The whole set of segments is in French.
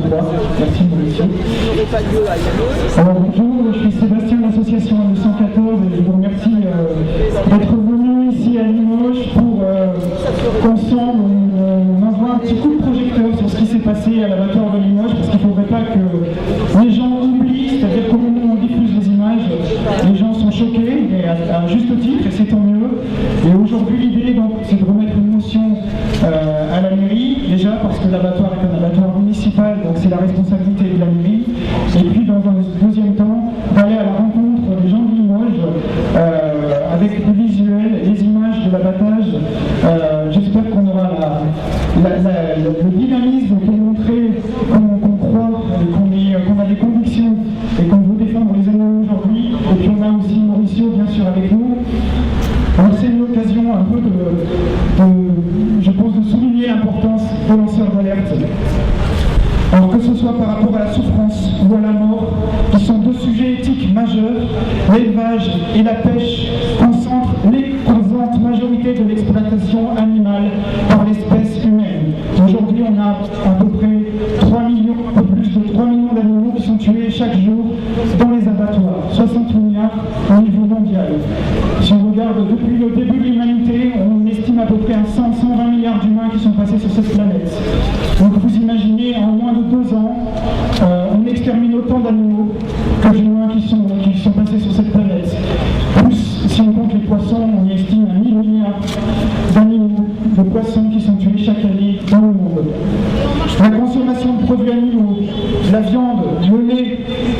Merci Mauricio. Alors bonjour, je suis Sébastien de l'association 214 et je vous remercie d'être venu ici à Limoges pour qu'ensemble on envoie un petit coup de projecteur sur ce qui s'est passé à l'abattoir de Limoges, parce qu'il ne faudrait pas que les gens oublient, c'est-à-dire qu'au moment où on diffuse les images, les gens sont choqués, et à juste titre, et c'est tant mieux. Et aujourd'hui l'idée donc c'est de remettre une motion à la mairie, déjà parce que l'abattoir est un abattoir municipal, donc c'est la responsabilité de la mairie, et puis dans un deuxième temps d'aller à la rencontre des gens de Limoges avec les visuels, les images de l'abattage. J'espère qu'on aura le dynamisme qu'on montrait, qu'on croit, qu'on a des convictions et qu'on veut défendre les animaux aujourd'hui. Et puis on a aussi Mauricio bien sûr avec nous. Alors c'est une occasion un peu je pense, de souligner l'importance des lanceurs d'alerte. Alors que ce soit par rapport à la souffrance ou à la mort, qui sont deux sujets éthiques majeurs, l'élevage et la pêche concentrent l'écrasante majorité de l'exploitation animale par l'espèce humaine. Aujourd'hui, on a à peu près 3 millions, un peu plus de 3 millions d'animaux qui sont tués chaque jour dans les abattoirs, 60 milliards au niveau mondial. Si on regarde depuis le début de l'humanité, on estime à peu près à 120 milliards d'humains qui sont passés sur cette planète. Donc vous imaginez, en moins de 2 ans, on extermine autant d'animaux que d'humains qui sont passés sur cette planète. Plus, si on compte les poissons, on y estime à 1000 milliards d'animaux, de poissons qui sont tués chaque année dans le monde. La consommation de produits animaux, la viande, le lait,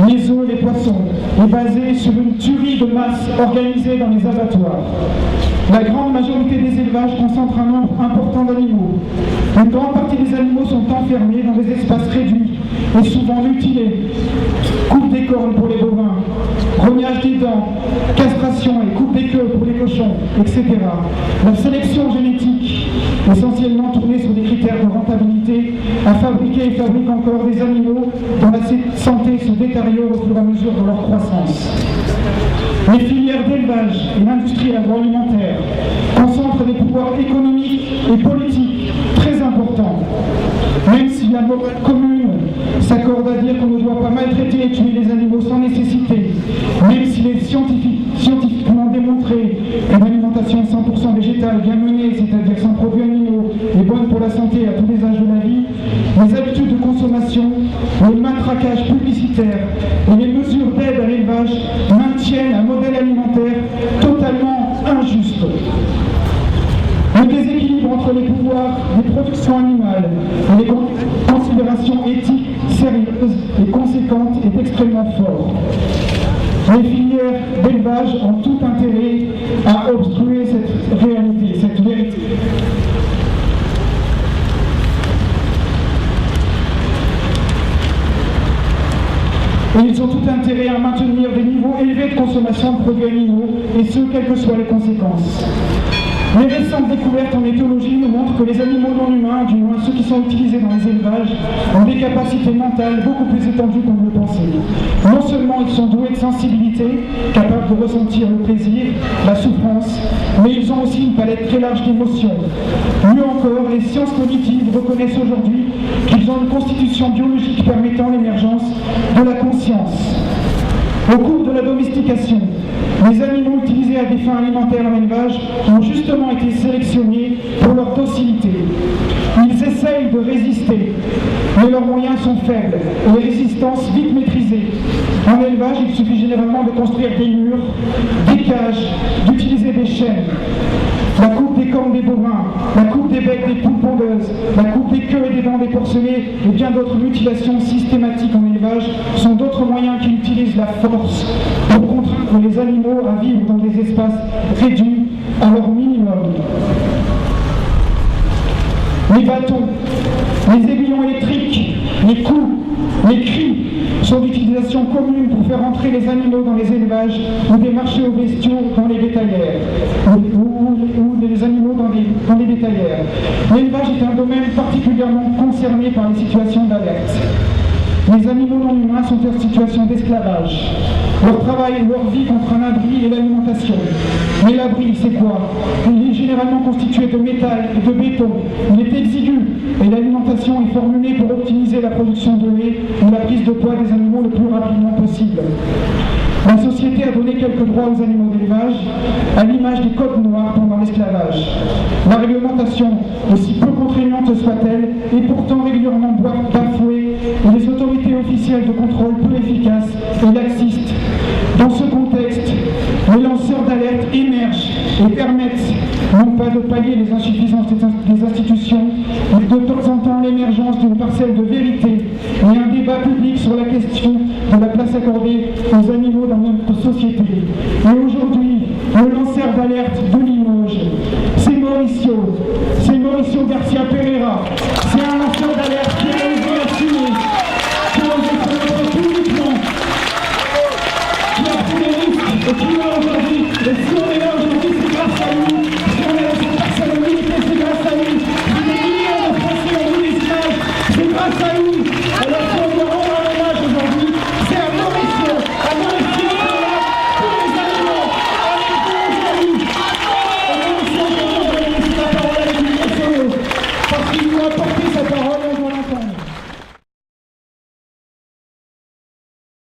les œufs, les poissons, est basée sur une tuerie de masse organisée dans les abattoirs. La grande majorité des élevages concentrent un nombre important d'animaux. Une grande partie des animaux sont enfermés dans des espaces réduits et souvent mutilés. Coupe des cornes pour les bovins, rognage des dents, castration et coupe des queues pour les cochons, etc. La sélection génétique, essentiellement tournée sur des critères de rentabilité, a fabriqué et fabrique encore des animaux dont la santé se détériore au fur et à mesure de leur croissance. Les filières d'élevage et l'industrie agroalimentaire concentrent des pouvoirs économiques et politiques très importants. Même si la morale commune s'accorde à dire qu'on ne doit pas maltraiter et tuer les animaux sans nécessité, même s'il est scientifiquement démontré qu'une alimentation 100% végétale bien menée, c'est-à-dire sans produits animaux, est bonne pour la santé à tous les âges de la vie, les habitudes de consommation, le matraquage publicitaire et les mesures d'aide à l'élevage maintiennent un modèle alimentaire totalement injuste. Le déséquilibre entre les pouvoirs des productions animales et les considérations éthiques sérieuses et conséquentes est extrêmement fort. Les filières d'élevage ont tout intérêt à obstruer cette réalité, cette vérité. Et ils ont tout intérêt à maintenir des niveaux élevés de consommation de produits animaux, et ce, quelles que soient les conséquences. Les récentes découvertes en éthologie nous montrent que les animaux non humains, du moins ceux qui sont utilisés dans les élevages, ont des capacités mentales beaucoup plus étendues qu'on ne le pensait. Non seulement ils sont doués de sensibilité, capables de ressentir le plaisir, la souffrance, mais ils ont aussi une palette très large d'émotions. Mieux encore, les sciences cognitives reconnaissent aujourd'hui qu'ils ont une constitution biologique permettant l'émergence de la conscience. Au cours de la domestication, les animaux utilisés à des fins alimentaires en élevage ont justement été sélectionnés pour leur docilité. Ils essayent de résister, mais leurs moyens sont faibles et les résistances vite maîtrisées. En élevage, il suffit généralement de construire des murs, des cages, d'utiliser des chaînes. La coupe des cornes des bovins, la coupe des becs des poules pondeuses, la coupe des queues et des dents des porcelets et bien d'autres mutilations systématiques en élevage sont d'autres moyens qui utilisent la force pour contraindre les animaux à vivre dans des espaces réduits à leur minimum. Les bâtons, les aiguillons électriques, les coups, les cris sont d'utilisation commune pour faire entrer les animaux dans les élevages ou des marchés aux bestiaux dans les bétaillères, ou des animaux dans les bétaillères. L'élevage est un domaine particulièrement concerné par les situations d'alerte. Les animaux non humains sont en situation d'esclavage. Leur travail, leur vie contre un abri et l'alimentation. Mais l'abri, c'est quoi? Il est généralement constitué de métal et de béton. Il est exigu et l'alimentation est formulée pour optimiser la production de lait ou la prise de poids des animaux le plus rapidement possible. La société a donné quelques droits aux animaux d'élevage, à l'image des codes noirs pendant l'esclavage. La réglementation, aussi peu contraignante soit-elle, est pourtant régulièrement bafouée et les autorités officielles de contrôle peu efficaces et laxistes. Dans ce contexte, les lanceurs d'alerte émergent et permettent non pas de pallier les insuffisances des institutions, mais de temps en temps l'émergence d'une parcelle de vérité et un débat public sur la question de la place accordée aux animaux dans notre société. Et aujourd'hui, le lanceur d'alerte de Limoges, c'est Mauricio Garcia Pérez.